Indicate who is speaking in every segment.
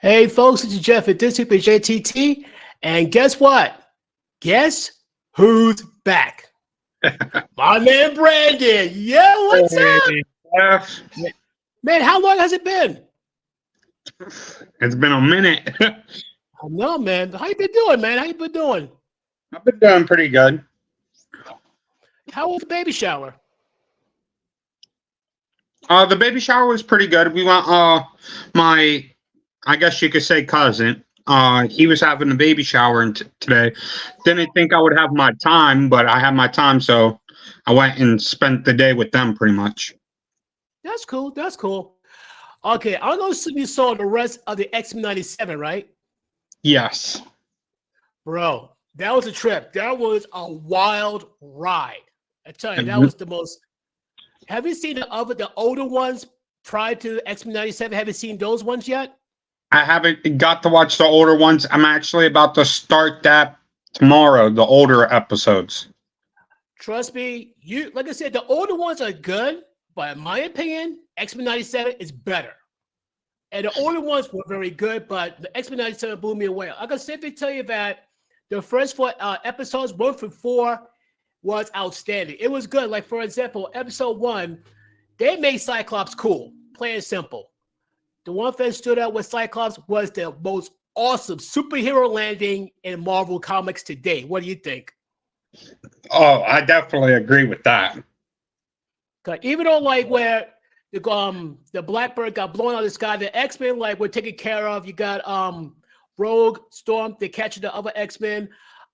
Speaker 1: Hey folks, it's Jeff at This Week with JTT, and guess what? Guess who's back? My man Brandon. Yeah, what's up?
Speaker 2: Hey, Jeff.
Speaker 1: Man, how long has it been?
Speaker 2: It's been a minute.
Speaker 1: I know, man. How you been doing, man? How you been doing?
Speaker 2: I've been doing pretty good.
Speaker 1: How was the baby shower?
Speaker 2: The baby shower was pretty good. We went, I guess you could say cousin. He was having a baby shower today. Didn't think I would have my time, but I had my time, so I went and spent the day with them pretty much.
Speaker 1: That's cool. That's cool. Okay, I don't know if you saw the rest of the XMEN 97, right?
Speaker 2: Yes.
Speaker 1: Bro, that was a trip. That was a wild ride. I tell you, that was the most. Have you seen the older ones prior to XMEN 97? Have you seen those ones yet?
Speaker 2: I haven't got to watch the older ones. I'm actually about to start that tomorrow, the older episodes.
Speaker 1: Trust me, like I said, the older ones are good, but in my opinion, XMEN 97 is better. And the older ones were very good, but the XMEN 97 blew me away. I can simply tell you that the first four episodes, 1 through 4, was outstanding. It was good. Like, for example, episode 1, they made Cyclops cool, plain and simple. The one thing that stood out with Cyclops was the most awesome superhero landing in Marvel Comics today. What do you think?
Speaker 2: Oh, I definitely agree with that.
Speaker 1: Even though, like, where the Blackbird got blown out of the sky, the X-Men, like, were taken care of. You got Rogue, Storm, they catch the other X-Men,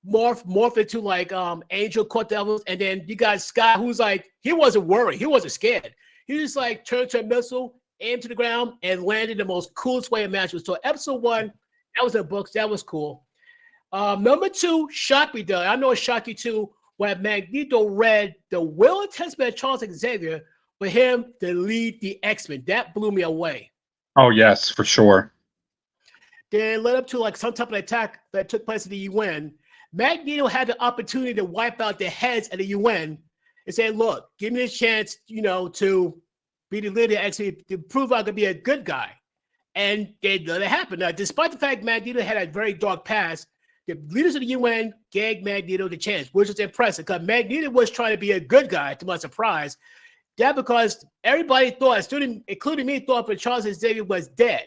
Speaker 1: morph into, like, Angel, Court Devils, and then you got Scott, who's like, he wasn't worried. He wasn't scared. He just, like, turned to a missile, aimed to the ground, and landed the most coolest way imaginable. So episode 1, that was in the books. That was cool. Number 2 shocked me, though. I know it shocked you, too, when Magneto read the will and testament of Charles Xavier for him to lead the X-Men. That blew me away.
Speaker 2: Oh, yes, for sure.
Speaker 1: Then led up to, like, some type of attack that took place at the UN. Magneto had the opportunity to wipe out the heads of the UN and say, look, give me a chance, to be the leader, actually, to prove I could be a good guy. And they let it happen. Now, despite the fact Magneto had a very dark past, the leaders of the UN gave Magneto the chance, which was impressive because Magneto was trying to be a good guy, to my surprise. That because everybody thought, including me, thought that Charles Xavier was dead.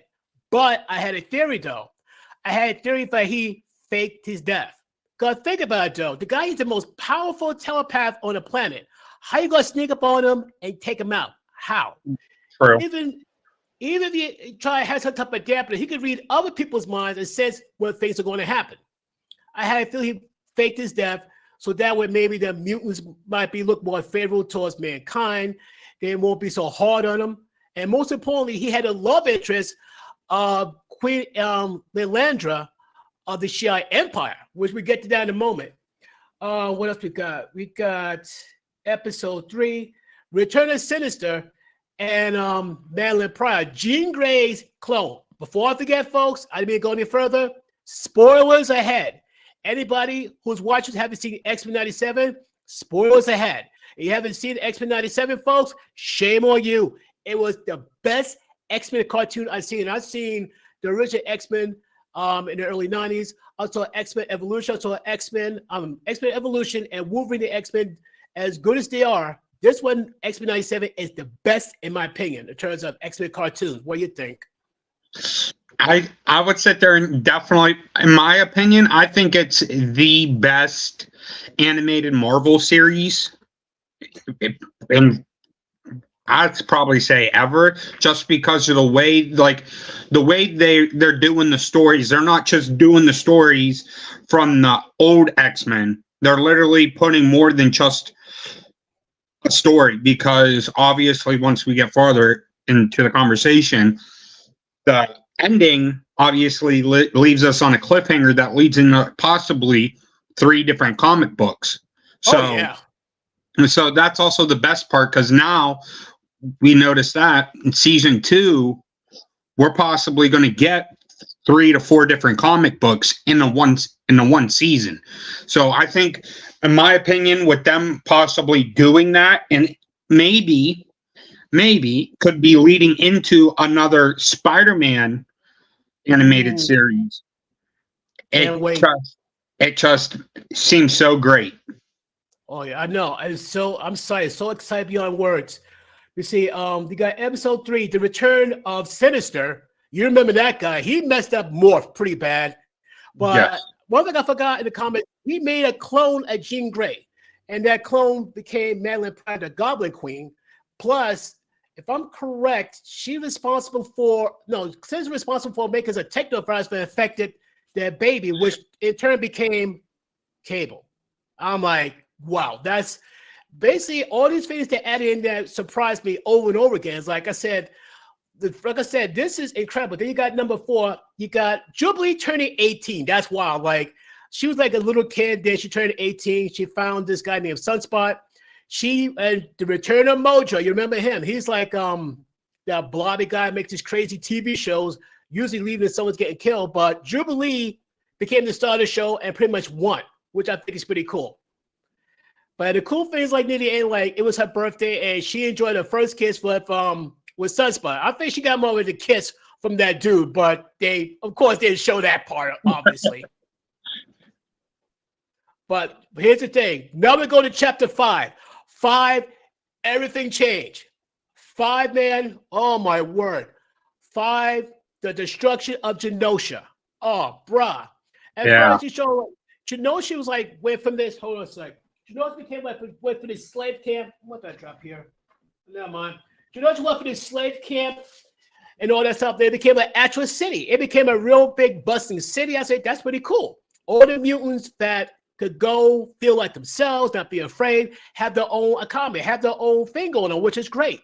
Speaker 1: But I had a theory, though. I had a theory that he faked his death. Because think about it, though. The guy is the most powerful telepath on the planet. How you going to sneak up on him and take him out? How?
Speaker 2: True.
Speaker 1: Even if you try to have some type of dampener, he could read other people's minds and sense when things are going to happen. I had a feeling he faked his death, so that way maybe the mutants might look more favorable towards mankind. They won't be so hard on him. And most importantly, he had a love interest of Queen Lilandra of the Shi'ite Empire, which we get to that in a moment. What else we got? We got episode 3, Return of Sinister, and Madeline Pryor, Jean Grey's clone. Before I forget, folks, I didn't go any further. Spoilers ahead. Anybody who's watching haven't seen X-Men 97, spoilers ahead. If you haven't seen X-Men 97, folks, shame on you. It was the best X-Men cartoon I've seen. I've seen the original X-Men in the early 90s. I saw X-Men Evolution. I saw X-Men Evolution and Wolverine the X-Men. As good as they are, this one, X-Men 97, is the best, in my opinion, in terms of X-Men cartoons. What do you think?
Speaker 2: I would sit there and definitely, in my opinion, I think it's the best animated Marvel series. And I'd probably say ever, just because of the way they're doing the stories. They're not just doing the stories from the old X-Men. They're literally putting more than just a story, because obviously once we get farther into the conversation, the ending obviously leaves us on a cliffhanger that leads into possibly 3 different comic books. So, so that's also the best part, because now we notice that in season 2, we're possibly going to get 3 to 4 different comic books in the one season. So I think, in my opinion, with them possibly doing that, and maybe could be leading into another Spider-Man animated
Speaker 1: Ooh,
Speaker 2: series.
Speaker 1: can't wait.
Speaker 2: It just seems so great.
Speaker 1: Oh yeah, I know. I'm sorry, so excited beyond words. You see, you got episode 3, The Return of Sinister. You remember that guy? He messed up Morph pretty bad. But
Speaker 2: Yes.
Speaker 1: one thing I forgot in the comments, he made a clone of Jean Grey, and that clone became Madeline Pryor, the Goblin Queen. Plus, if I'm correct, she's responsible for making a technovirus that affected their baby, which in turn became Cable. I'm like, wow, that's basically all these things that added in that surprised me over and over again. It's like I said, this is incredible. Then you got number 4, you got Jubilee turning 18. That's wild. Like, she was like a little kid, then she turned 18. She found this guy named Sunspot. She and the Return of Mojo. You remember him? He's like that blobby guy, makes these crazy TV shows, usually leaving someone's getting killed. But Jubilee became the star of the show and pretty much won, which I think is pretty cool. But the cool thing is, like, near the end, like, it was her birthday and she enjoyed her first kiss with Sunspot. I think she got more with a kiss from that dude, but they, of course, didn't show that part, obviously. But here's the thing. Now we go to chapter 5. 5, everything changed. 5, man, oh my word. 5, the destruction of Genosha. Oh, bruh. At first, you show Genosha was like, went from this, hold on a sec. Genosha became like, went for this slave camp. What did I drop here? Never mind. Genosha went for this slave camp and all that stuff. They became an actual city. It became a real big bustling city. I said, that's pretty cool. All the mutants that could go feel like themselves, not be afraid, have their own economy, have their own thing going on, which is great.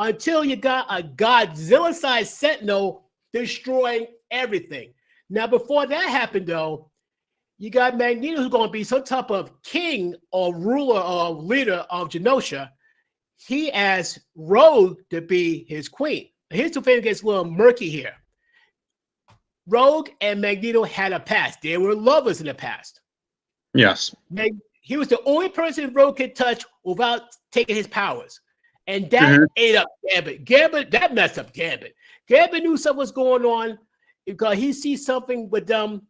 Speaker 1: Until you got a Godzilla-sized Sentinel destroying everything. Now, before that happened, though, you got Magneto, who's going to be some type of king or ruler or leader of Genosha. He asked Rogue to be his queen. Here's the thing that gets a little murky here. Rogue and Magneto had a past. They were lovers in the past.
Speaker 2: Yes.
Speaker 1: He was the only person Rogue could touch without taking his powers. And that ate up Gambit. That messed up Gambit. Gambit knew something was going on because he sees something with them,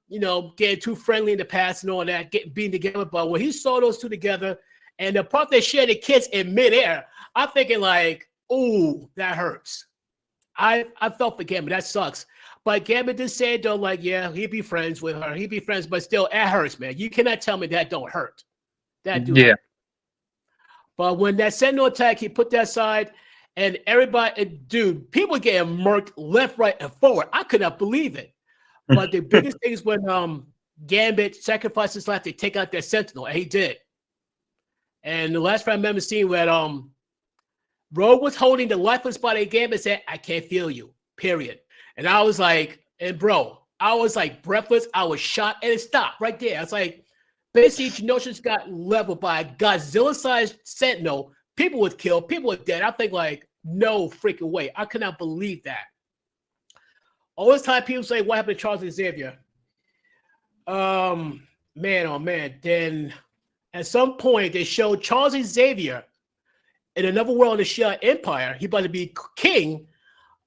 Speaker 1: getting too friendly in the past and all that, being together. But when he saw those two together and the part they shared the kiss in midair, I'm thinking like, ooh, that hurts. I felt for Gambit. That sucks. But Gambit did say, though, like, yeah, he'd be friends with her. He'd be friends, but still, it hurts, man. You cannot tell me that don't hurt. That do hurt. But when that Sentinel attack, he put that aside, and everybody, dude, people getting murked left, right, and forward. I could not believe it. But the biggest thing is when Gambit sacrificed his life to take out that Sentinel, and he did. And the last time I remember seeing where Rogue was holding the lifeless body of Gambit and said, I can't feel you, period. And I was like, I was like breathless. I was shocked, and it stopped right there. I was like, basically, Genosha's got leveled by a Godzilla-sized Sentinel. People was killed. People were dead. I think, like, no freaking way. I could not believe that. All this time, people say, what happened to Charles Xavier? Man, oh, man. Then at some point, they showed Charles Xavier in another world in the Shia Empire. He about to be king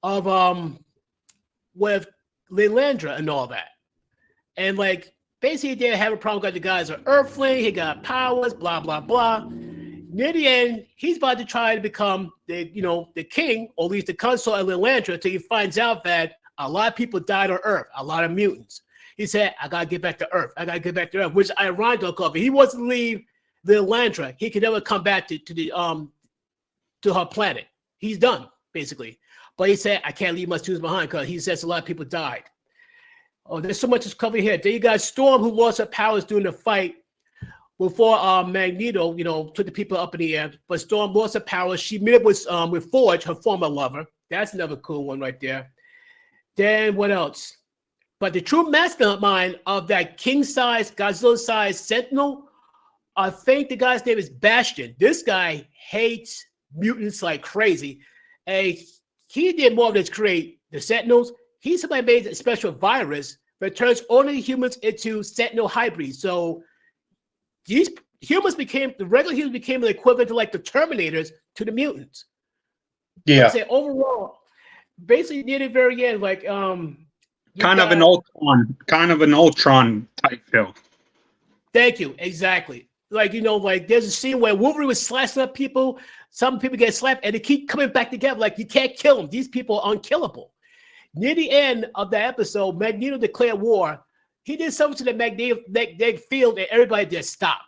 Speaker 1: of with Lilandra and all that. And, like, basically, he didn't have a problem because the guy's an Earthling. He got powers, blah, blah, blah. Near the end, he's about to try to become the king, or at least the consort of Lilandra, until he finds out that a lot of people died on Earth, a lot of mutants. He said, I got to get back to Earth. I got to get back to Earth, which is ironic, because if he wants to leave Lilandra, he can never come back to her planet. He's done, basically. But he said, I can't leave my students behind, because he says a lot of people died. Oh, there's so much to cover here. Then you got Storm, who lost her powers during the fight before Magneto, took the people up in the air. But Storm lost her powers. She met up with Forge, her former lover. That's another cool one right there. Then what else? But the true mastermind of that king-size, Godzilla-sized Sentinel, I think the guy's name is Bastion. This guy hates mutants like crazy. And he did more than create the Sentinels. He somebody made a special virus that turns only humans into Sentinel hybrids. So these humans the regular humans became the equivalent to like the Terminators to the mutants. Yeah. Say overall, basically near the very end, like
Speaker 2: Kind of an Ultron type feel.
Speaker 1: Thank you. Exactly. Like, you know, like there's a scene where Wolverine was slashing up people. Some people get slapped and they keep coming back together. Like, you can't kill them. These people are unkillable. Near the end of the episode, Magneto declared war. He did something to the magnetic field and everybody just stopped.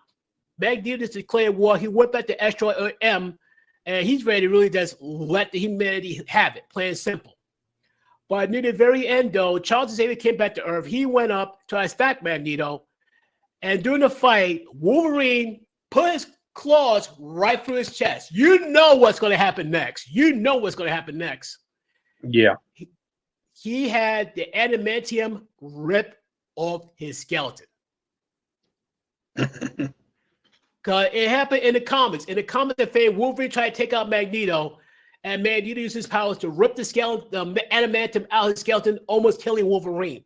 Speaker 1: Magneto just declared war. He went back to asteroid M and he's ready to really just let the humanity have it, plain and simple. But near the very end, though, Charles Xavier came back to Earth. He went up to attack Magneto. And during the fight, Wolverine put his claws right through his chest. You know what's going to happen next. You know what's going to happen next.
Speaker 2: Yeah.
Speaker 1: He had the adamantium rip off his skeleton. Because it happened in the comics. In the comics that fame, Wolverine tried to take out Magneto. And Magneto used his powers to rip the skeleton, the adamantium out of his skeleton, almost killing Wolverine.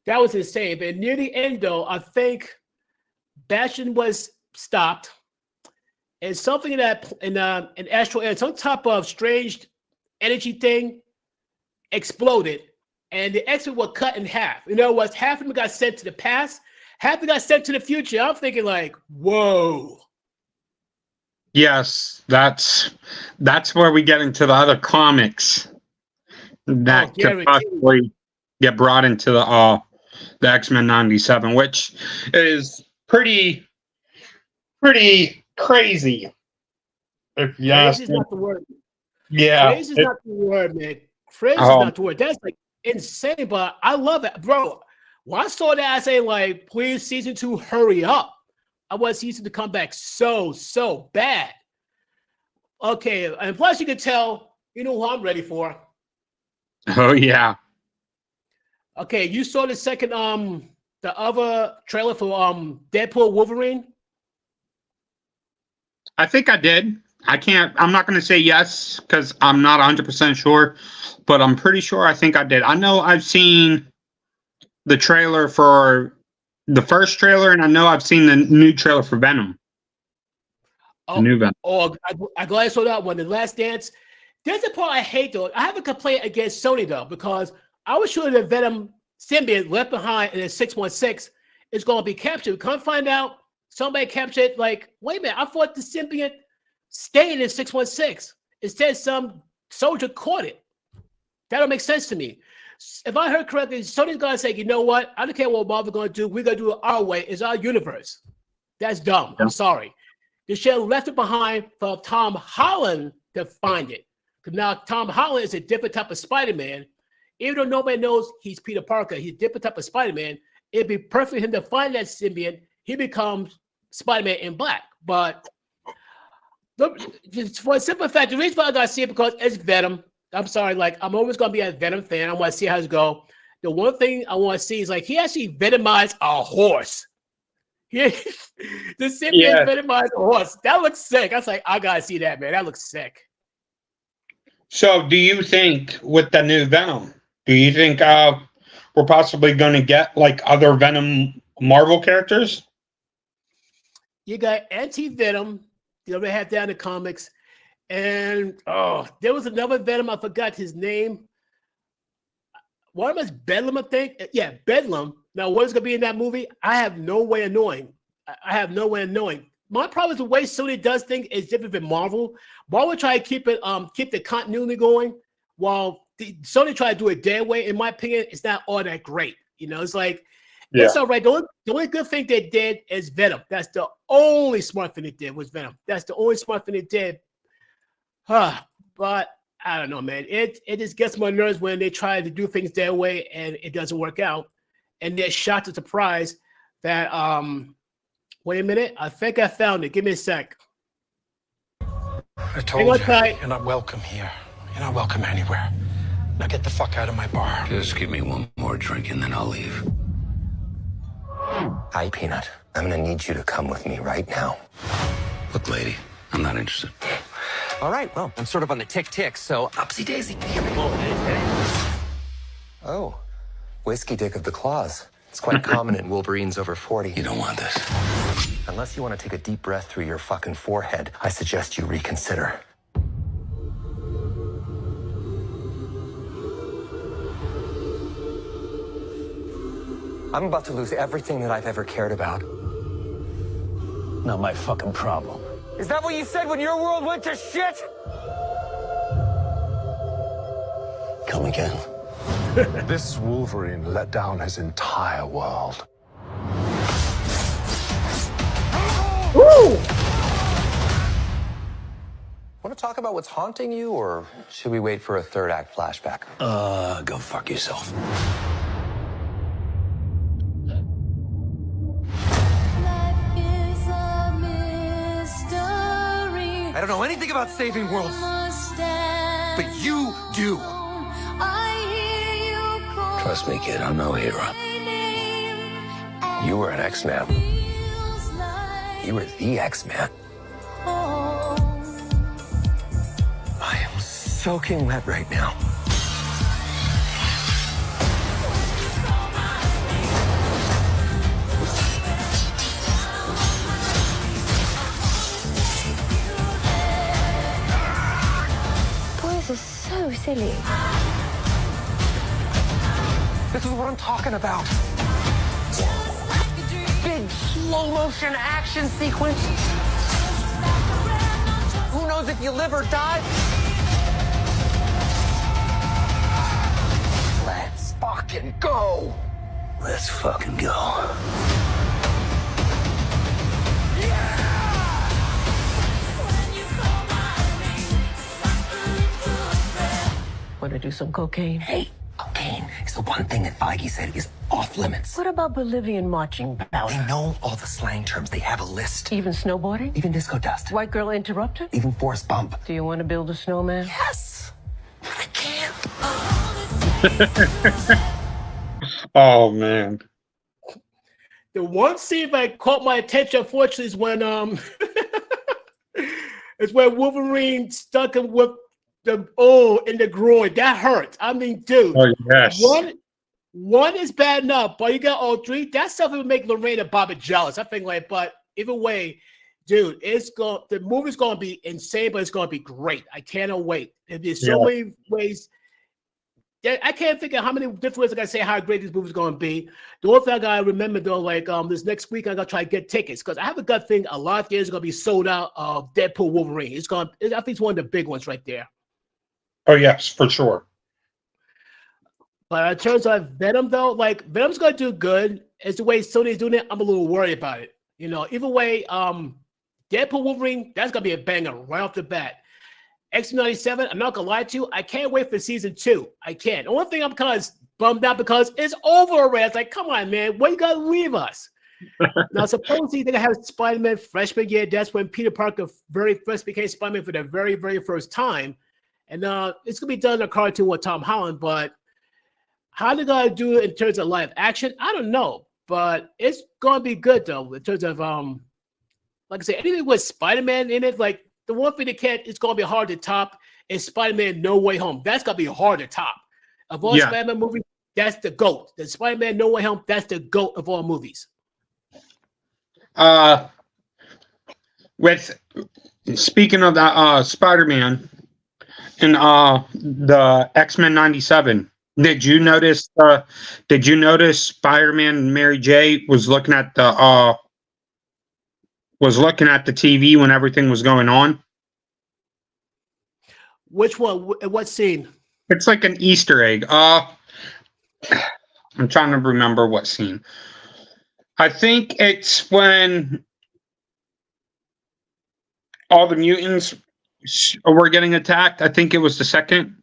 Speaker 1: That was insane. But near the end, though, I think Bastion was stopped, and something that in Astral Air, some type of strange energy thing exploded, and the X-Men were cut in half. You know what? Half of them got sent to the past, half of them got sent to the future. I'm thinking like, whoa.
Speaker 2: Yes, that's where we get into the other comics that could possibly get brought into the X-Men 97, which is pretty crazy. If you ask me.
Speaker 1: Crazy is not the word.
Speaker 2: Yeah.
Speaker 1: Crazy is not the word, man. Crazy is not the word. That's like insane, but I love it. Bro, when I saw that, I say like, please, season 2, hurry up. I want season to come back so bad. Okay, and plus you can tell, you know who I'm ready for.
Speaker 2: Oh yeah.
Speaker 1: Okay, you saw the second the other trailer for Deadpool Wolverine?
Speaker 2: I think I did. I'm not going to say yes because I'm not 100% sure, but I'm pretty sure I think I did. I know I've seen the trailer for the first trailer, and I know I've seen the new trailer for Venom.
Speaker 1: Oh,
Speaker 2: new Venom.
Speaker 1: I'm glad I saw that one. The Last Dance. There's the part I hate, though. I have a complaint against Sony, though, because I was sure the Venom symbiote left behind in the 616 is going to be captured. Come find out somebody captured it. Like, wait a minute, I thought the symbiote stayed in 616. Instead, some soldier caught it. That don't make sense to me. If I heard correctly, Sony's going to say, you know what? I don't care what Marvel's going to do. We're going to do it our way. It's our universe. That's dumb. I'm sorry. They should have left it behind for Tom Holland to find it. Because now Tom Holland is a different type of Spider-Man. Even though nobody knows he's Peter Parker, he's a different type of Spider-Man. It'd be perfect for him to find that symbiote. He becomes Spider-Man in black. But for a simple fact, the reason why I got to see it because it's Venom. I'm sorry, like I'm always going to be a Venom fan. I want to see how it goes. The one thing I want to see is like he actually venomized a horse. Yeah, the symbiote venomized a horse. That looks sick. I was like, I got to see that, man. That looks sick.
Speaker 2: So do you think with the new Venom, do you think we're possibly going to get like other Venom Marvel characters?
Speaker 1: You got Anti-Venom. You know, they have that in the comics. And there was another Venom. I forgot his name. One of them is Bedlam, I think. Yeah, Bedlam. Now, what is going to be in that movie? I have no way of knowing. I have no way of knowing. My problem is the way Sony does things is different than Marvel. Marvel try to keep the continuity going, while Sony try to do it their way. In my opinion, it's not all that great. You know, it's like it's all right. The only good thing they did is Venom. That's the only smart thing they did was Venom. That's the only smart thing they did. But I don't know, man. It just gets my nerves when they try to do things their way and it doesn't work out. And they're shocked and surprised that wait a minute, I think I found it. Give me a sec.
Speaker 3: I told you, you're not welcome here. You're not welcome anywhere. Now get the fuck out of my bar.
Speaker 4: Just give me one more drink and then I'll leave.
Speaker 5: Hi, Peanut. I'm gonna need you to come with me right now.
Speaker 4: Look, lady, I'm not interested.
Speaker 5: All right, well, I'm sort of on the tick-tick, so upsy daisy. Oh, whiskey dick of the claws. It's quite common in Wolverines over 40.
Speaker 4: You don't want this.
Speaker 5: Unless you want to take a deep breath through your fucking forehead, I suggest you reconsider. I'm about to lose everything that I've ever cared about.
Speaker 6: Not my fucking problem.
Speaker 5: Is that what you said when your world went to shit?
Speaker 6: Come again.
Speaker 7: This Wolverine let down his entire world.
Speaker 1: Woo!
Speaker 5: Want to talk about what's haunting you, or should we wait for a third act flashback?
Speaker 6: Go fuck yourself.
Speaker 5: I don't know anything about saving worlds, but you do.
Speaker 6: Trust me, kid, I'm no hero.
Speaker 5: You were an X-Man. You were the X-Man. I am soaking wet right now.
Speaker 8: Boys are so silly.
Speaker 5: This is what I'm talking about. Big slow motion action sequence. Who knows if you live or die? Let's fucking go.
Speaker 6: Let's fucking go.
Speaker 8: Want to do some cocaine?
Speaker 5: Hey, cocaine is the one thing that Feige said is off limits.
Speaker 8: What about Bolivian marching
Speaker 5: They
Speaker 8: powder?
Speaker 5: know all the slang terms. They have a list.
Speaker 8: Even snowboarding?
Speaker 5: Even disco dust.
Speaker 8: White girl interrupted?
Speaker 5: Even forest bump.
Speaker 8: Do you want to build a snowman?
Speaker 5: Yes. I can't.
Speaker 2: Oh man.
Speaker 1: The one scene that caught my attention, unfortunately, is when is when Wolverine stuck him with the in the groin. That hurt. I mean, dude.
Speaker 2: Oh yes.
Speaker 1: One is bad enough, but you got all three. That stuff would make Lorraine and Bobby jealous. I think like, but either way, dude, the movie's gonna be insane, but it's gonna be great. I cannot wait. There's so many ways. Yeah, I can't think of how many different ways I gotta say how great this movie's gonna be. The only thing I gotta remember though, like this next week, I gotta try to get tickets because I have a gut thing a lot of theaters are gonna be sold out of Deadpool Wolverine. I think it's one of the big ones right there.
Speaker 2: Oh yes, for sure.
Speaker 1: But in terms of Venom, though, like Venom's gonna do good. It's the way Sony's doing it. I'm a little worried about it. You know, either way, Deadpool Wolverine, that's gonna be a banger right off the bat. X97, I'm not gonna lie to you, I can't wait for season 2. I can't. The only thing I'm kind of bummed out because it's over already. It's like, come on, man, why you gotta leave us? Now, supposedly they're gonna have Spider-Man freshman year. That's when Peter Parker very first became Spider-Man for the very, very first time. And it's gonna be done in a cartoon with Tom Holland, but how they gonna do it in terms of live action? I don't know, but it's gonna be good though. In terms of like I said, anything with Spider-Man in it, like the one thing it's gonna be hard to top is Spider-Man No Way Home. That's gonna be hard to top. Of all Spider-Man movies, that's the GOAT. The Spider-Man No Way Home, that's the GOAT of all movies.
Speaker 2: With speaking of that Spider-Man and the X-Men 97. Did you notice Spider-Man and Mary J was looking at the TV when everything was going on?
Speaker 1: Which one? What scene?
Speaker 2: It's like an Easter egg. I'm trying to remember what scene. I think it's when all the mutants were getting attacked. I think it was the second.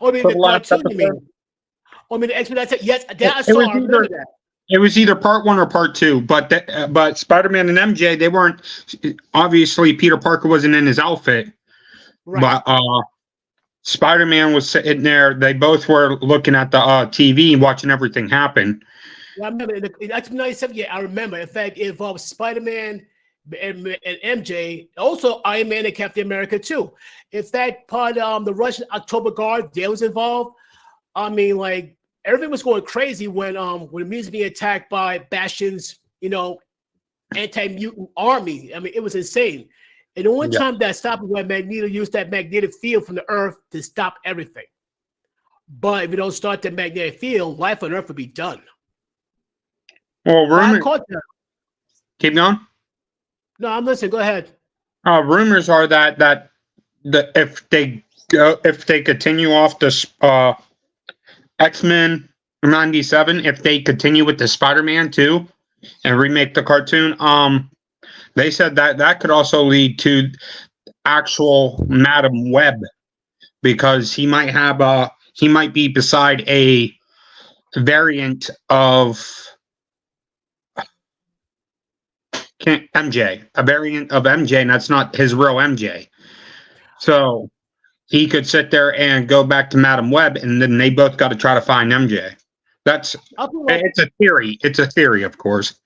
Speaker 1: Oh, I mean, the cartoon, you mean? Oh, I mean, the X-Men. Yes, that I saw. I remember that.
Speaker 2: It was either part 1 or part 2, but Spider-Man and MJ, they weren't. Obviously, Peter Parker wasn't in his outfit, right. But Spider-Man was sitting there. They both were looking at the TV and watching everything happen.
Speaker 1: Yeah, I remember in X-Men 97. Yeah, I remember. In fact, it involved Spider-Man and MJ, also Iron Man and Captain America too. In fact, part the Russian October Guard, they was involved. I mean, like everything was going crazy when the mutants being attacked by Bastion's, anti-mutant army. I mean, it was insane. And the only time that stopped when Magneto used that magnetic field from the Earth to stop everything. But if you don't start the magnetic field, life on Earth would be done.
Speaker 2: Well,
Speaker 1: But I
Speaker 2: rumor.
Speaker 1: caught that.
Speaker 2: Keep going.
Speaker 1: No, I'm listening. Go ahead.
Speaker 2: Rumors are that if they continue off this X-Men 97, if they continue with the Spider-Man 2 and remake the cartoon, they said that could also lead to actual Madam Web, because he might be beside a variant of MJ, a variant of MJ, and that's not his real MJ. So he could sit there and go back to Madam Web, and then they both got to try to find MJ. It's a theory. It's a theory, of course.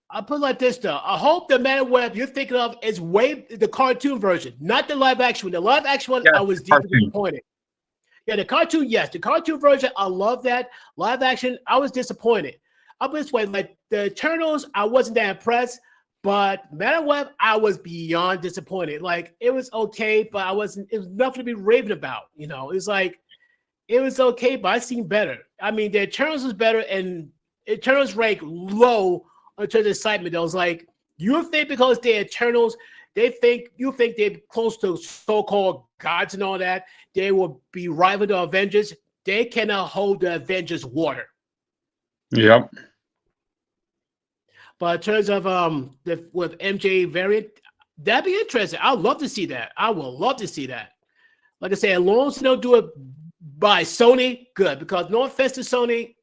Speaker 1: I'll put it like this, though. I hope the Madam Web you're thinking of is the cartoon version, not the live action one. The live action one, I was deeply disappointed. Yeah, the cartoon, yes. The cartoon version, I love that. Live action, I was disappointed. I'll put it this way, like the Eternals, I wasn't that impressed, but Madam Web, I was beyond disappointed. Like, it was okay, but it was nothing to be raving about. You know, it's like, it was okay, but I seen better. I mean, the Eternals was better, and Eternals rank low in terms of excitement. I was like, you think because they're Eternals, you think they're close to so-called gods and all that, they will be rival to Avengers. They cannot hold the Avengers water.
Speaker 2: Yep.
Speaker 1: But in terms of with MJ variant, that'd be interesting. I'd love to see that. I will love to see that. Like I said, as long as they don't do it by Sony, good. Because no offense to Sony,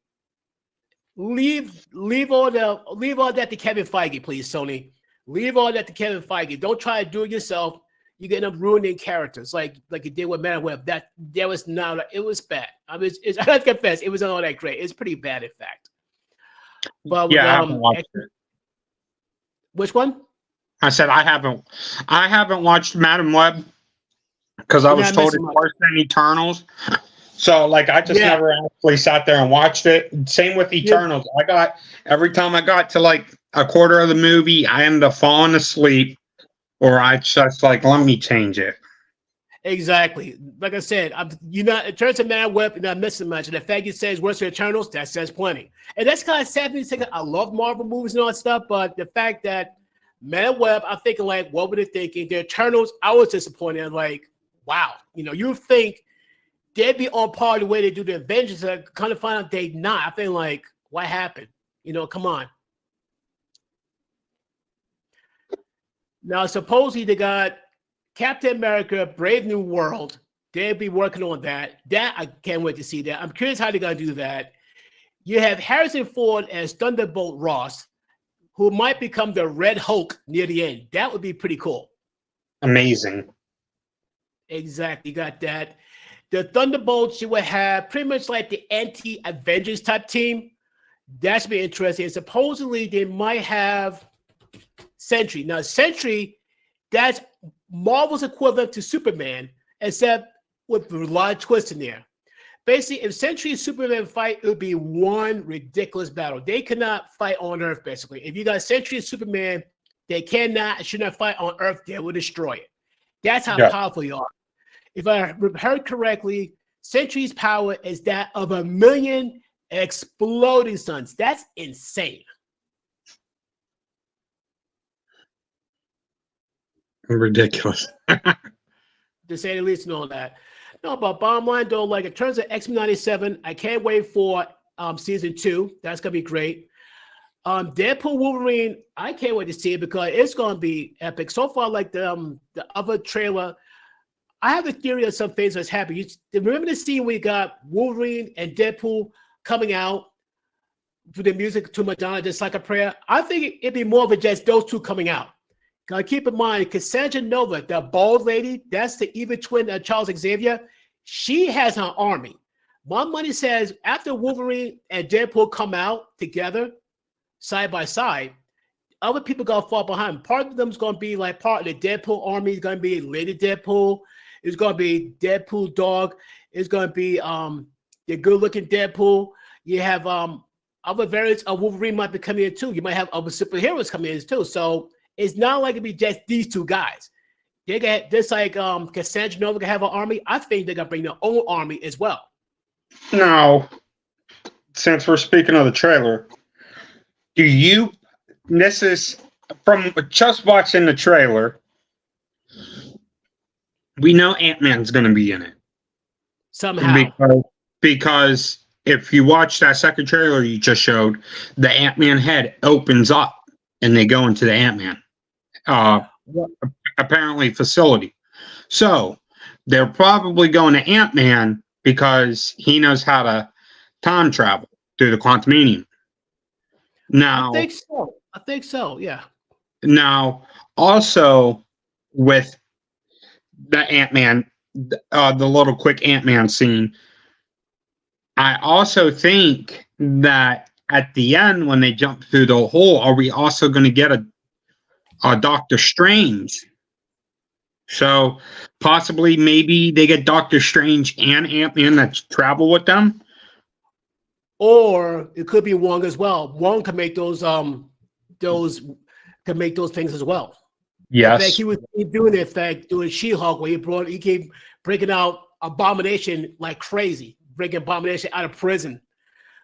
Speaker 1: leave all that to Kevin Feige, please, Sony. Leave all that to Kevin Feige. Don't try to do it yourself. You get up ruining characters like you did with Man Web. That was not. It was bad. I mean, I have to confess, it wasn't all that great. It's pretty bad, in fact. But
Speaker 2: yeah, I haven't watched it.
Speaker 1: Which one?
Speaker 2: I said I haven't watched Madam Web because I was told it's worse than Eternals. So like I just never actually sat there and watched it. Same with Eternals. Every time I got to like a quarter of the movie, I ended up falling asleep, or I just like, let me change it.
Speaker 1: Exactly. Like I said, in terms of Man Web, you're not missing much. And the fact you say it's worse than Eternals, that says plenty. And that's kind of sad me thinking. I love Marvel movies and all that stuff, but the fact that Man Web, I'm thinking like, what were they thinking? The Eternals, I was disappointed. I'm like, wow, you think they'd be on par the way they do the Avengers. I kind of find out they're not. I think like, what happened? Come on. Now, supposedly they got Captain America, Brave New World. They'll be working on that. That I can't wait to see that. I'm curious how they're going to do that. You have Harrison Ford as Thunderbolt Ross, who might become the Red Hulk near the end. That would be pretty cool.
Speaker 2: Amazing.
Speaker 1: Exactly. You got that. The Thunderbolts, you would have pretty much like the anti-Avengers type team. That should be interesting. And supposedly they might have Sentry. Now, Sentry, that's Marvel's equivalent to Superman, except with a lot of twists in there. Basically, if Sentry and Superman fight, it would be one ridiculous battle. They cannot fight on Earth, basically. If you got Sentry and Superman, they should not fight on Earth. They will destroy it. That's how powerful you are. If I heard correctly, Sentry's power is that of 1 million exploding suns. That's insane.
Speaker 2: Ridiculous.
Speaker 1: To say the least and all that. No, but bottom line, though, like in terms of XMEN 97, I can't wait for season 2. That's going to be great. Deadpool Wolverine, I can't wait to see it because it's going to be epic. So far, like the other trailer, I have a theory of some things that's happening. You remember the scene we got Wolverine and Deadpool coming out for the music to Madonna, just like a prayer? I think it'd be more of just those two coming out. Now, keep in mind, Cassandra Nova, the bald lady, that's the evil twin of Charles Xavier. She has an army. My money says after Wolverine and Deadpool come out together, side by side, other people going to fall behind. Part of them is going to be like part of the Deadpool army. It's going to be Lady Deadpool. It's going to be Deadpool dog. It's going to be the good-looking Deadpool. You have other variants of Wolverine might be coming in too. You might have other superheroes coming in too. So it's not like it'd be just these two guys. They got this like Cassandra Nova can have an army. I think they're gonna bring their own army as well.
Speaker 2: Now, since we're speaking of the trailer, Do you? This is from just watching the trailer. We know Ant-Man's going to be in it
Speaker 1: Somehow.
Speaker 2: because if you watch that second trailer you just showed, the Ant-Man head opens up and they go into the Ant-Man apparently facility. So they're probably going to Ant-Man because he knows how to time travel through the quantumanium. Now,
Speaker 1: I think so. Yeah.
Speaker 2: Now, also with the Ant-Man, the little quick Ant-Man scene, I also think that at the end when they jump through the hole, are we also going to get a Doctor Strange? So possibly, maybe they get Doctor Strange and Ant-Man that travel with them.
Speaker 1: Or it could be Wong as well. Wong can make those can make those things as well.
Speaker 2: Yes.
Speaker 1: Like he was doing it, like doing She-Hulk, where he came breaking out Abomination like crazy, breaking Abomination out of prison.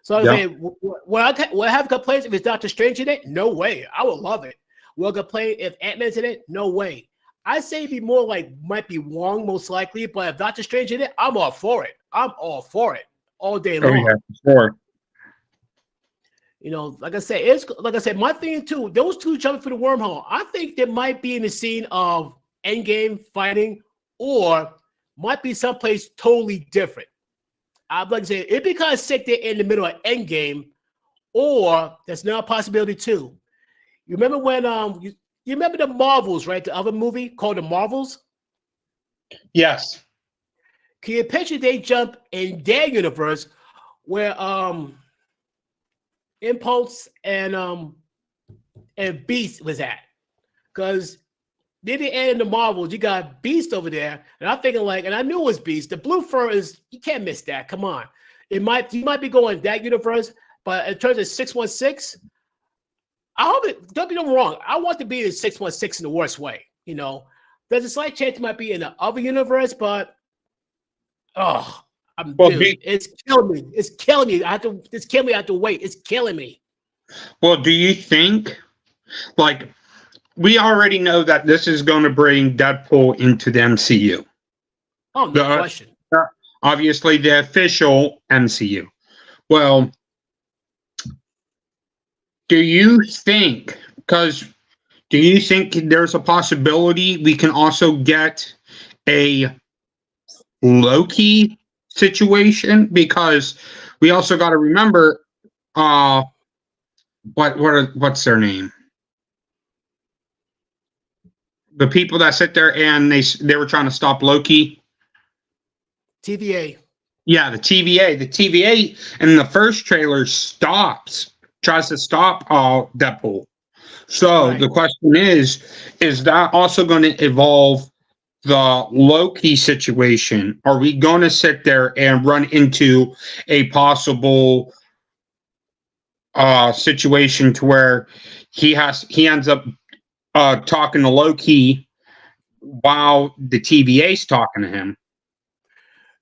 Speaker 1: So I'm saying, will I have complaints if it's Doctor Strange in it? No way. I would love it. Will I complain if Ant-Man's in it? No way. I say it'd be more like might be Wong most likely, but if Doctor Strange in it, I'm all for it. I'm all for it all day long.
Speaker 2: Oh yeah, sure.
Speaker 1: You know, like I said, my thing too, those two jumping through the wormhole, I think they might be in the scene of Endgame fighting or might be someplace totally different. I'd like to say it because sick they're in the middle of Endgame, or that's not a possibility too. You remember when you remember the Marvels, right? The other movie called The Marvels?
Speaker 2: Yes.
Speaker 1: Can you picture they jump in their universe where Impulse and Beast was at? Because near the end of the Marvels, you got Beast over there, and I'm thinking like, and I knew it was Beast. The blue fur is, you can't miss that. Come on, you might be going that universe, but in terms of 616, I hope it. Don't be wrong. I want to be in 616 in the worst way. You know, there's a slight chance it might be in the other universe, but it's killing me. It's killing me. It's killing me. I have to wait. It's killing me.
Speaker 2: Well, do you think, like, we already know that this is going to bring Deadpool into the MCU?
Speaker 1: Oh, no question.
Speaker 2: Obviously, the official MCU. Well, do you think there's a possibility we can also get a Loki situation? Because we also got to remember, what's their name? The people that sit there and they were trying to stop Loki.
Speaker 1: TVA.
Speaker 2: Yeah, the TVA. The TVA in the first trailer tries to stop Deadpool. So The question is that also going to evolve the Loki situation? Are we going to sit there and run into a possible situation to where he ends up talking to Loki while the TVA's talking to him?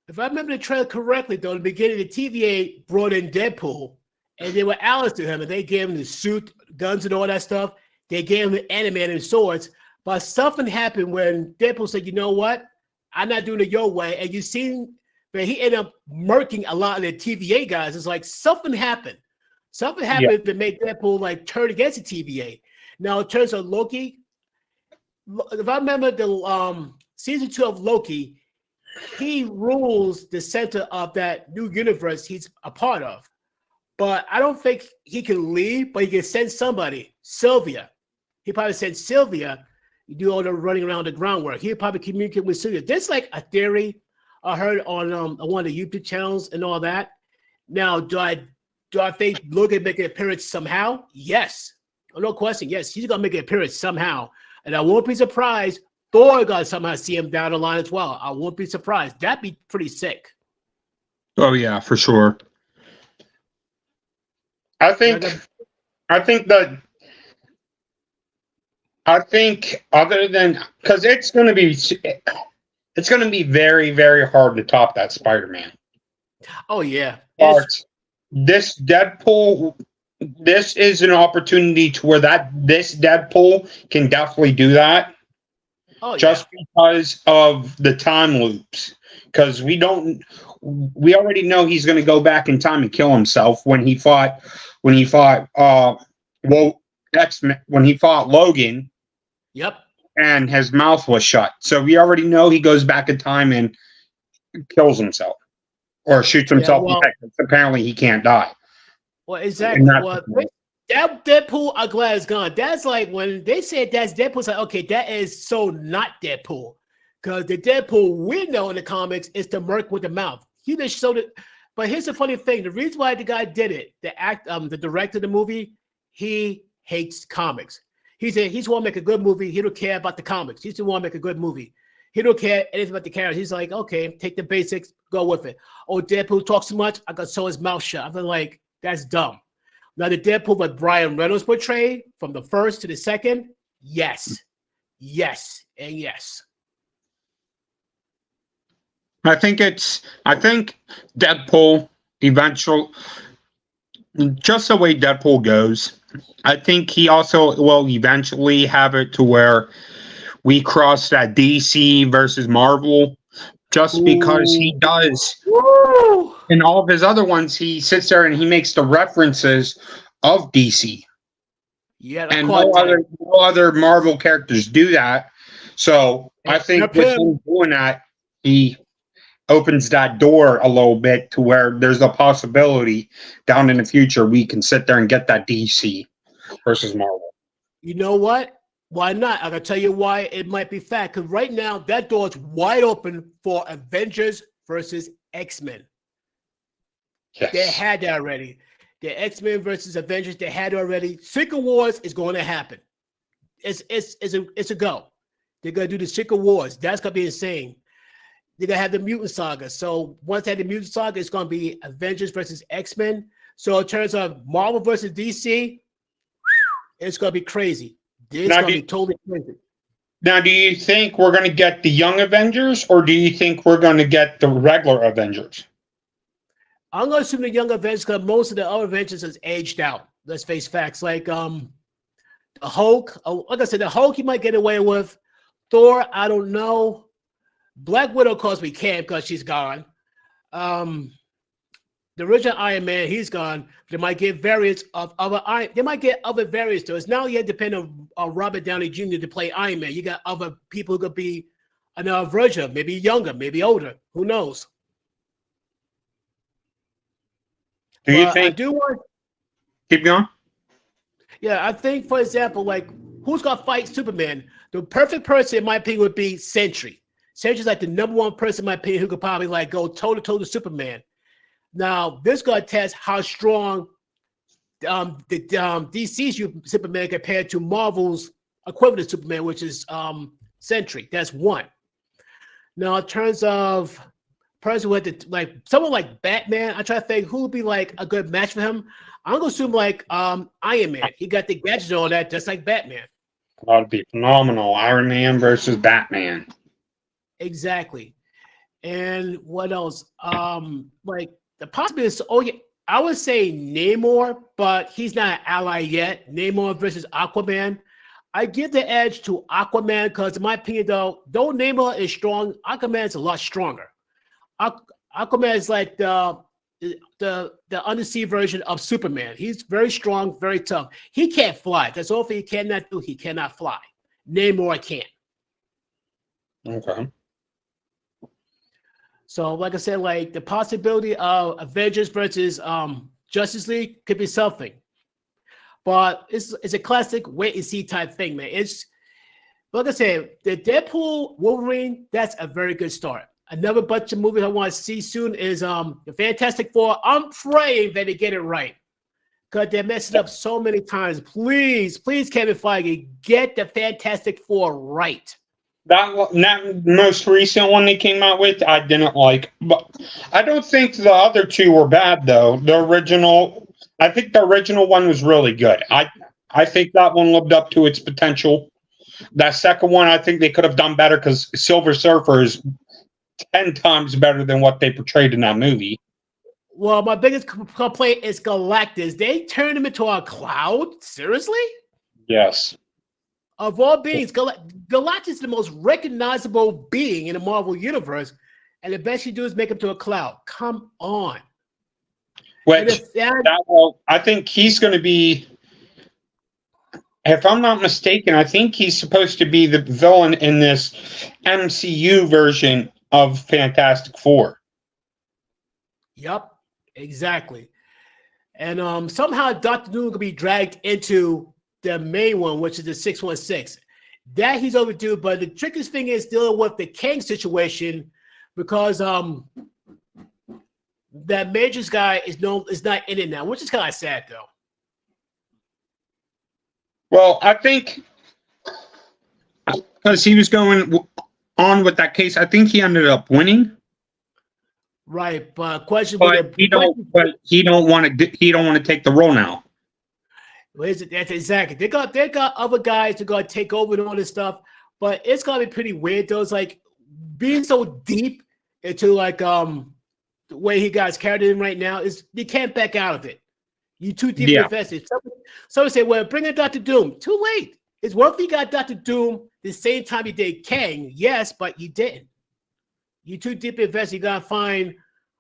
Speaker 1: If I remember the trailer correctly, though, in the beginning, the TVA brought in Deadpool, and they were allies to him, and they gave him the suit, guns, and all that stuff. They gave him the animated and swords. But something happened when Deadpool said, "You know what? I'm not doing it your way." And you seen that he ended up murking a lot of the TVA guys. It's like something happened. Something happened to make Deadpool like turn against the TVA. Now, in terms of Loki, if I remember the season 2 of Loki, he rules the center of that new universe he's a part of. But I don't think he can leave, but he can send somebody. Sylvia. He probably sent Sylvia. You do all the running around the groundwork. He'll probably communicate with Sylvia. There's like a theory I heard on one of the YouTube channels and all that. Now, do I think Logan make an appearance somehow? Yes. No question. Yes, he's gonna make an appearance somehow. And I won't be surprised Thor gonna somehow see him down the line as well. I won't be surprised. That'd be pretty sick.
Speaker 2: Oh yeah, for sure. I think other than, because it's going to be very, very hard to top that Spider-Man.
Speaker 1: Oh yeah.
Speaker 2: But this Deadpool this is an opportunity to where this Deadpool can definitely do that.
Speaker 1: Oh,
Speaker 2: Just because of the time loops. Because we already know he's going to go back in time and kill himself when he fought Logan.
Speaker 1: Yep.
Speaker 2: And his mouth was shut. So we already know he goes back in time and kills himself or shoots himself.
Speaker 1: Yeah, well,
Speaker 2: apparently he can't die.
Speaker 1: Well, exactly. Well, that Deadpool, I'm glad it's gone. That's like when they said that's Deadpool, it's like, okay, that is so not Deadpool. Because the Deadpool we know in the comics is the merc with the mouth. He just showed it. But here's the funny thing. The reason why the guy did it, the director of the movie, he hates comics. He said he's want to make a good movie. He don't care about the comics. He just want to make a good movie. He don't care anything about the characters. He's like, okay, take the basics, go with it. Oh, Deadpool talks too much. I got to sew his mouth shut. I'm like, that's dumb. Now, the Deadpool that Brian Reynolds portrayed from the first to the second, yes, and yes.
Speaker 2: I think Deadpool eventually, just the way Deadpool goes, I think he also will eventually have it to where we cross that DC versus Marvel, just because he does.
Speaker 1: Woo!
Speaker 2: In all of his other ones, he sits there and he makes the references of DC.
Speaker 1: Yeah,
Speaker 2: and no other Marvel characters do that. So I think with him doing that, he opens that door a little bit to where there's a possibility down in the future we can sit there and get that DC versus Marvel.
Speaker 1: You know what? Why not? I'm gonna tell you why it might be fact. Because right now that door is wide open for Avengers versus X-Men.
Speaker 2: Yes.
Speaker 1: They had that already. The X-Men versus Avengers, they had it already. Secret Wars is going to happen. It's a go. They're gonna do the Secret Wars. That's gonna be insane. They're gonna have the Mutant Saga. So once they have the Mutant Saga, it's gonna be Avengers versus X-Men. So in terms of Marvel versus DC, it's gonna be crazy. It's gonna be totally crazy.
Speaker 2: Now, do you think we're gonna get the Young Avengers, or do you think we're gonna get the regular Avengers?
Speaker 1: I'm gonna assume the Young Avengers, because most of the other Avengers has aged out. Let's face facts. Like the Hulk. Like I said, the Hulk you might get away with. Thor, I don't know. Black Widow, of course, we can't because she's gone. The original Iron Man, he's gone. They might get variants of other Iron. They might get other variants to us. Now you depend on Robert Downey Jr. to play Iron Man. You got other people who could be another version, maybe younger, maybe older. Who knows?
Speaker 2: Do you think?
Speaker 1: I do want.
Speaker 2: Keep going.
Speaker 1: Yeah, I think, for example, like who's gonna fight Superman? The perfect person, in my opinion, would be Sentry. Sentry's like the number one person, in my opinion, who could probably like go toe to toe to Superman. Now, this is gonna test how strong the DC's Superman compared to Marvel's equivalent of Superman, which is Sentry. That's one. Now, in terms of person who had to, like someone like Batman, I try to think who would be like a good match for him. I'm gonna assume like Iron Man. He got the gadgets and all that, just like Batman.
Speaker 2: That would be phenomenal. Iron Man versus Batman.
Speaker 1: Exactly. And what else? Like the possibility is, oh yeah, I would say Namor, but he's not an ally yet. Namor versus Aquaman. I give the edge to Aquaman because, in my opinion, though Namor is strong, Aquaman is a lot stronger. Aquaman is like the undersea version of Superman. He's very strong, very tough. He can't fly. That's all he cannot do. He cannot fly. Namor can.
Speaker 2: Okay.
Speaker 1: So, like I said, like the possibility of Avengers versus Justice League could be something. But it's a classic wait and see type thing, man. It's like I said, the Deadpool Wolverine, that's a very good start. Another bunch of movies I want to see soon is the Fantastic Four. I'm praying that they get it right, because they messed it up so many times. Please, Kevin Feige, get the Fantastic Four right.
Speaker 2: That most recent one they came out with, I didn't like. But I don't think the other two were bad, though. I think the original one was really good. I think that one lived up to its potential. That second one, I think they could have done better because Silver Surfer is 10 times better than what they portrayed in that movie.
Speaker 1: Well, my biggest complaint is Galactus. They turned him into a cloud? Seriously?
Speaker 2: Yes.
Speaker 1: Of all beings, Galactus is the most recognizable being in the Marvel Universe, and the best you do is make him to a cloud. Come on.
Speaker 2: Which, I think he's going to be, if I'm not mistaken, I think he's supposed to be the villain in this MCU version of Fantastic Four.
Speaker 1: Yep, exactly. And somehow Dr. Doom could be dragged into the main one, which is the 616. That he's overdue, but the trickiest thing is dealing with the Kang situation because that Majors guy is not in it now, which is kind of sad though.
Speaker 2: Well, I think because he was going on with that case, I think he ended up winning.
Speaker 1: Right, but question.
Speaker 2: But he don't want to take the role now.
Speaker 1: That's exactly. They got other guys to go take over and all this stuff, but it's gonna be pretty weird. Though it's like being so deep into like the way he got his character in right now is you can't back out of it. You too deep invested. Someone say, "Well, bring in Dr. Doom." Too late. It's worth he got Dr. Doom the same time he did Kang. Yes, but you didn't. You too deep invested. You gotta find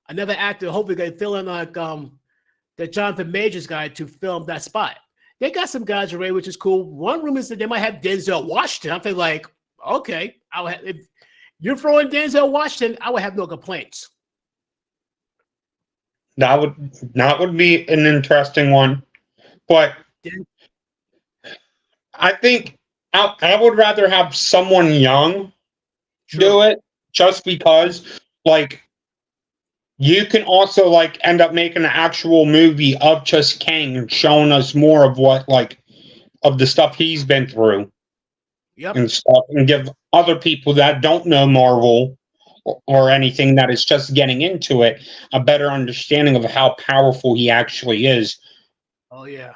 Speaker 1: another actor. Hopefully, they fill in like the Jonathan Majors guy to film that spot. They got some guys already, which is cool. One rumor is that they might have Denzel Washington. I'm thinking like, okay, if you're throwing Denzel Washington, I would have no complaints.
Speaker 2: That would be an interesting one, but I think I would rather have someone young do it, just because, like, you can also like end up making an actual movie of just Kang and showing us more of what of the stuff he's been through, and stuff, and give other people that don't know Marvel or anything that is just getting into it a better understanding of how powerful he actually is.
Speaker 1: Oh yeah.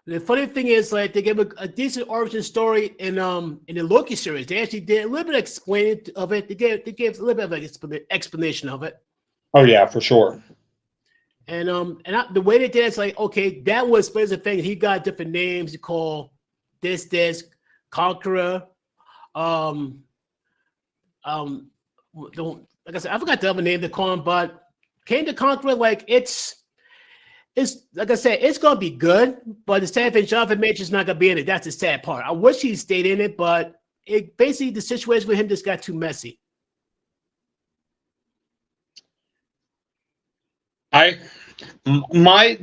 Speaker 1: The funny thing is, like, they gave a decent origin story in the Loki series. They actually did a little bit of explaining of it. They gave a little bit of an explanation of it.
Speaker 2: Oh yeah, for sure.
Speaker 1: And the way they did it's like, okay, that was the thing. He got different names. You call this Conqueror. Like I said, I forgot the other name they call him, but King the Conqueror, like it's like I said, it's gonna be good, but the sad thing, Jonathan Majors not gonna be in it. That's the sad part. I wish he stayed in it, but it basically the situation with him just got too messy.
Speaker 2: The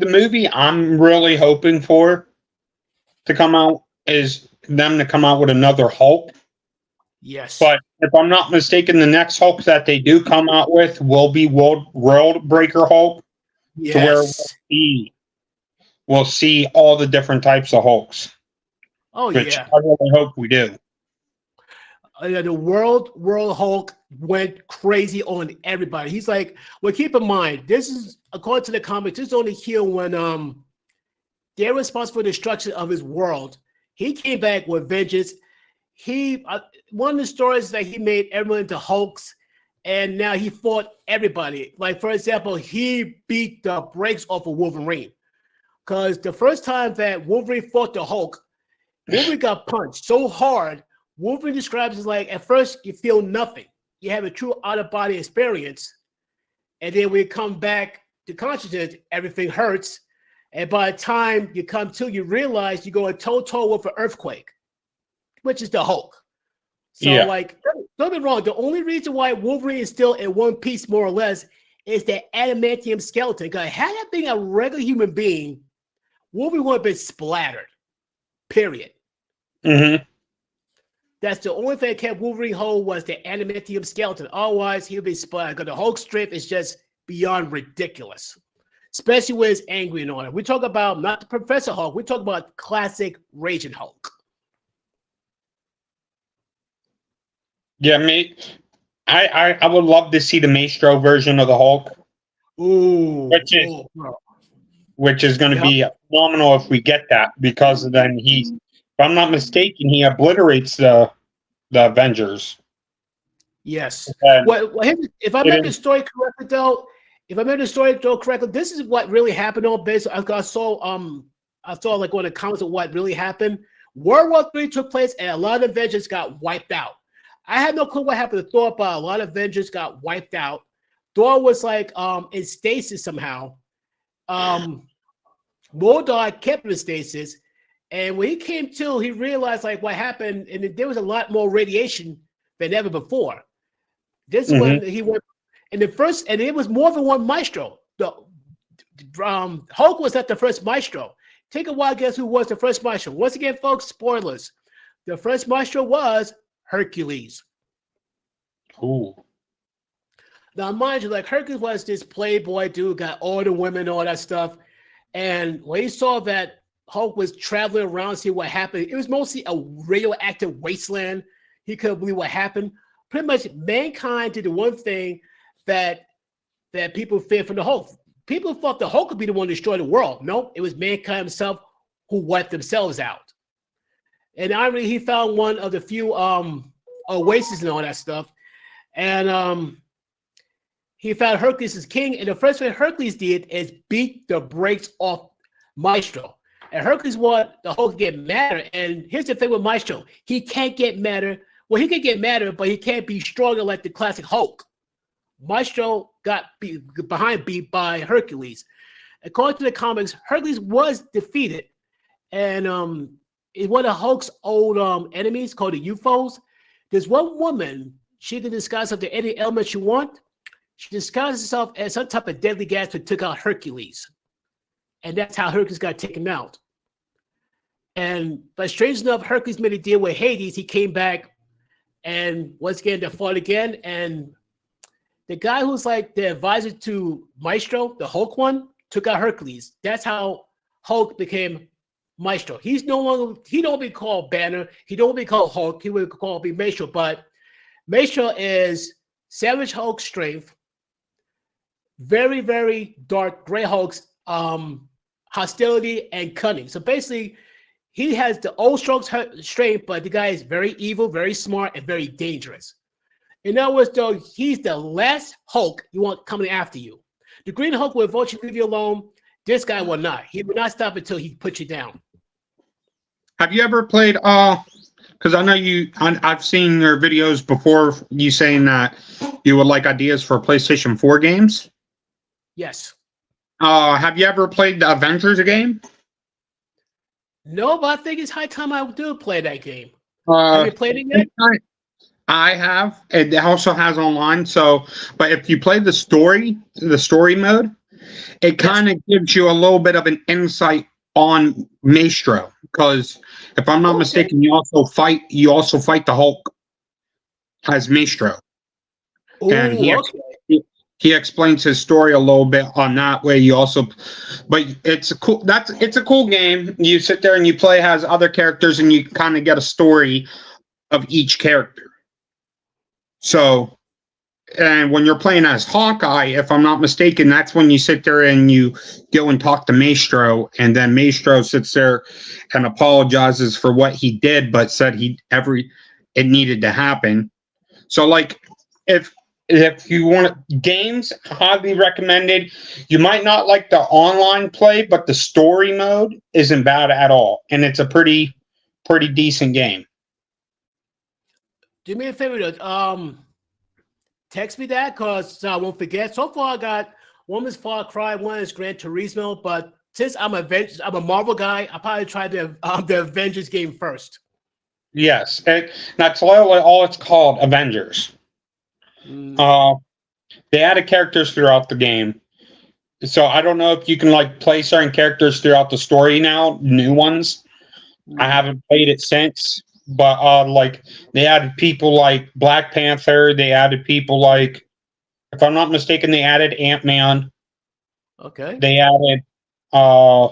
Speaker 2: movie I'm really hoping for to come out is them to come out with another Hulk.
Speaker 1: Yes.
Speaker 2: But if I'm not mistaken, the next Hulk that they do come out with will be World Breaker Hulk.
Speaker 1: Yes.
Speaker 2: To where we'll see all the different types of Hulks.
Speaker 1: Oh,
Speaker 2: which
Speaker 1: yeah.
Speaker 2: I really hope we do.
Speaker 1: The World Hulk went crazy on everybody. He's like, well, keep in mind, this is, according to the comics, this is only here when they're responsible for the destruction of his world. He came back with vengeance. He one of the stories that he made everyone into Hulks, and now he fought everybody. Like, for example, he beat the brakes off of Wolverine. Because the first time that Wolverine fought the Hulk, Wolverine got punched so hard, Wolverine describes it like, at first, you feel nothing. You have a true out-of-body experience. And then when you come back to consciousness, everything hurts. And by the time you come to, you realize you go toe-to-toe with an earthquake, which is the Hulk. So, like, don't get me wrong. The only reason why Wolverine is still in one piece, more or less, is the adamantium skeleton. Because had that been a regular human being, Wolverine would have been splattered. Period.
Speaker 2: Mm-hmm.
Speaker 1: That's the only thing that kept Wolverine whole was the adamantium skeleton. Otherwise, he would be splattered. Because the Hulk strength is just beyond ridiculous. Especially when it's angry and all that. We talk about not the Professor Hulk. We talk about classic Raging Hulk.
Speaker 2: Yeah, I would love to see the Maestro version of the Hulk.
Speaker 1: Ooh,
Speaker 2: which is going to be phenomenal if we get that, because then if I'm not mistaken, he obliterates the Avengers.
Speaker 1: Yes.
Speaker 2: And
Speaker 1: If I remember the story correctly, though, this is what really happened on base. I saw like on the comments of what really happened. World War III took place, and a lot of Avengers got wiped out. I had no clue what happened to Thor, but a lot of Avengers got wiped out. Thor was like in stasis somehow. Moldar kept him in stasis, and when he came to, he realized like what happened, and there was a lot more radiation than ever before. This is when he went, and it was more than one maestro. The Hulk was not the first maestro. Take a wild guess who was the first maestro. Once again, folks, spoilers. The first maestro was Hercules.
Speaker 2: Ooh.
Speaker 1: Now, mind you, like Hercules was this playboy dude, got all the women, all that stuff. And when he saw that Hulk was traveling around, see what happened, it was mostly a radioactive wasteland. He couldn't believe what happened. Pretty much mankind did the one thing that people feared from the Hulk. People thought the Hulk would be the one to destroy the world. No, it was mankind himself who wiped themselves out. And ironically, he found one of the few oases and all that stuff. And he found Hercules as king. And the first thing Hercules did is beat the brakes off Maestro. And Hercules wanted the Hulk to get madder. And here's the thing with Maestro. He can't get madder. Well, he can get madder, but he can't be stronger like the classic Hulk. Maestro got beat by Hercules. According to the comics, Hercules was defeated. And it's one of Hulk's old enemies called the UFOs. There's one woman, she can disguise herself to any element she wants. She disguised herself as some type of deadly gas that took out Hercules. And that's how Hercules got taken out. But strange enough, Hercules made a deal with Hades. He came back and once again, they fought again. And the guy who's like the advisor to Maestro, the Hulk one, took out Hercules. That's how Hulk became Maestro. He don't be called Banner. He don't be called Hulk. He would be Maestro. But Maestro is Savage Hulk's strength, very, very dark Gray Hulk's hostility and cunning. So basically, he has the old strong strength, but the guy is very evil, very smart, and very dangerous. In other words, though, he's the last Hulk you want coming after you. The Green Hulk will eventually leave you alone. This guy will not. He will not stop until he puts you down.
Speaker 2: Have you ever played? Because I know I've seen your videos before. You saying that you would like ideas for PlayStation 4 games.
Speaker 1: Yes.
Speaker 2: Have you ever played the Avengers game?
Speaker 1: No, but I think it's high time I do play that game. Have you played it yet?
Speaker 2: I have. It also has online. So, but if you play the story mode, it kind of gives you a little bit of an insight on Maestro. Because if I'm not mistaken, you also fight the Hulk as Maestro, and he explains his story a little bit on that way. You also, but it's a cool game. You sit there and you play as other characters, and you kind of get a story of each character. So, and when you're playing as Hawkeye, if I'm not mistaken, that's when you sit there and you go and talk to Maestro, and then Maestro sits there and apologizes for what he did, but said it needed to happen. So, like, if you want games, highly recommended. You might not like the online play, but the story mode isn't bad at all, and it's a pretty decent game.
Speaker 1: Do me a favor, text me that because I won't forget. So far, I got one is Far Cry, one is Gran Turismo. But since I'm a Marvel guy, I probably tried the Avengers game first. Yes,
Speaker 2: that's all it's called, Avengers. They added characters throughout the game, so I don't know if you can like play certain characters throughout the story now, new ones. I haven't played it since. But like they added people like Black Panther. They added people like, if I'm not mistaken, they added Ant-Man.
Speaker 1: Okay.
Speaker 2: They added a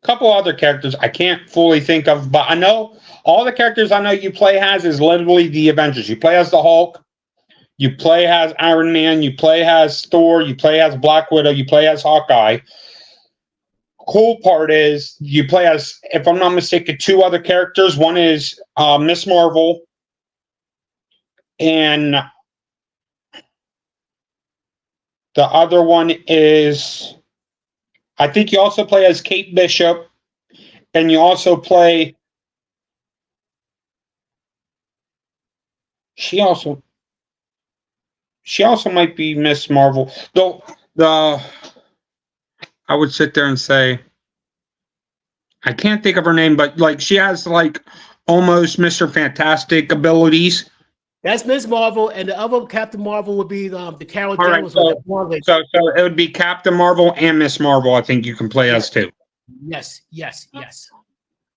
Speaker 2: couple other characters I can't fully think of, but I know all the characters I know you play as is literally the Avengers. You play as the Hulk. You play as Iron Man. You play as Thor. You play as Black Widow. You play as Hawkeye. Cool part is you play as, if I'm not mistaken, two other characters. One is Miss Marvel, And the other one is, I think you also play as Kate Bishop, and you also play. She also might be Miss Marvel. Though I would sit there and say, I can't think of her name, but like she has like almost Mr. Fantastic abilities.
Speaker 1: That's Miss Marvel, and the other Captain Marvel would be the Carol
Speaker 2: All right,
Speaker 1: Danvers.
Speaker 2: so it would be Captain Marvel and Miss Marvel. I think you can play as too.
Speaker 1: Yes.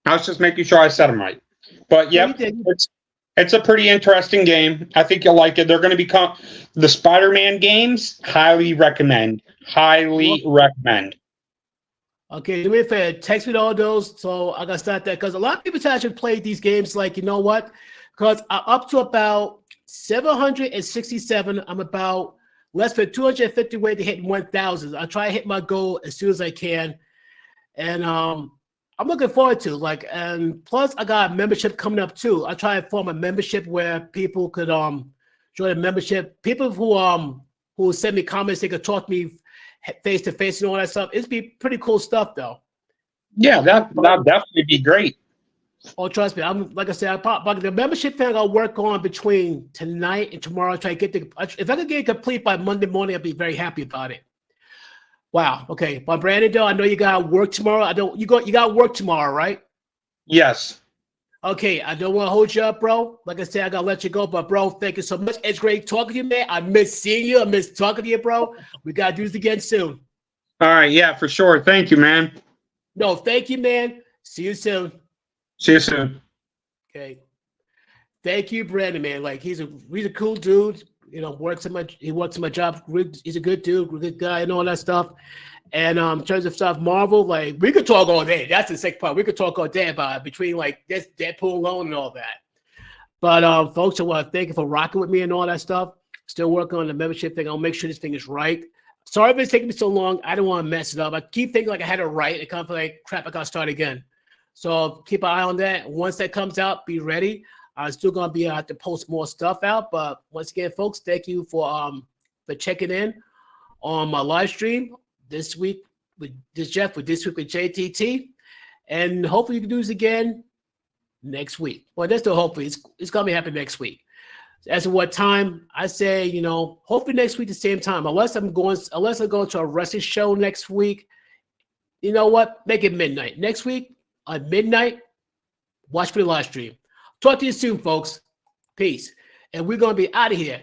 Speaker 2: I was just making sure I said them right. But yep, it's a pretty interesting game. I think you'll like it. They're going to become the Spider-Man games. Highly recommend. Highly recommend.
Speaker 1: Okay, do me a favor. Text me all those, so I gotta start that because a lot of people actually play these games. Like, you know what? Because I'm up to about 767. I'm about less than 250 away to hitting 1,000. I try to hit my goal as soon as I can, and I'm looking forward to and plus I got a membership coming up too. I try to form a membership where people could join a membership. People who send me comments, they could talk to me face to face and all that stuff. It'd be pretty cool stuff though.
Speaker 2: Yeah, that'd definitely be great.
Speaker 1: Oh, trust me. I'm like I said, the membership thing I'll work on between tonight and tomorrow. Try to get if I could get it complete by Monday morning, I'd be very happy about it. Wow. Okay. But Brandon, though, I know you got work tomorrow. You got work tomorrow, right?
Speaker 2: Yes.
Speaker 1: Okay. I don't want to hold you up, bro. Like I said, I gotta let you go. But bro, thank you so much. It's great talking to you, man. I miss seeing you. I miss talking to you, bro. We gotta do this again soon.
Speaker 2: All right. Yeah, for sure. Thank you, man.
Speaker 1: No, thank you, man. See you soon.
Speaker 2: See you soon.
Speaker 1: Okay. Thank you, Brandon, man. Like he's a cool dude. You know, he works in my job. He's a good dude, good guy, and all that stuff. And in terms of stuff, Marvel, like we could talk all day. That's the sick part. We could talk all day about it between like this DEADPOOL alone and all that. But folks, I want to thank you for rocking with me and all that stuff. Still working on the membership thing. I'll make sure this thing is right. Sorry if it's taking me so long. I don't want to mess it up. I keep thinking like I had it right. It comes like crap. I gotta start again. So keep an eye on that. Once that comes out, be ready. I'm still gonna be out to post more stuff out. But once again, folks, thank you for checking in on my live stream this week with Jeff with This Week with JTT, and hopefully you can do this again next week. Well, that's still hopefully it's gonna be happening next week. As to what time, I say, you know, hopefully next week the same time. Unless I go to a wrestling show next week, you know what? Make it midnight next week. At midnight, watch for the live stream. Talk to you soon, folks. Peace. And we're going to be out of here.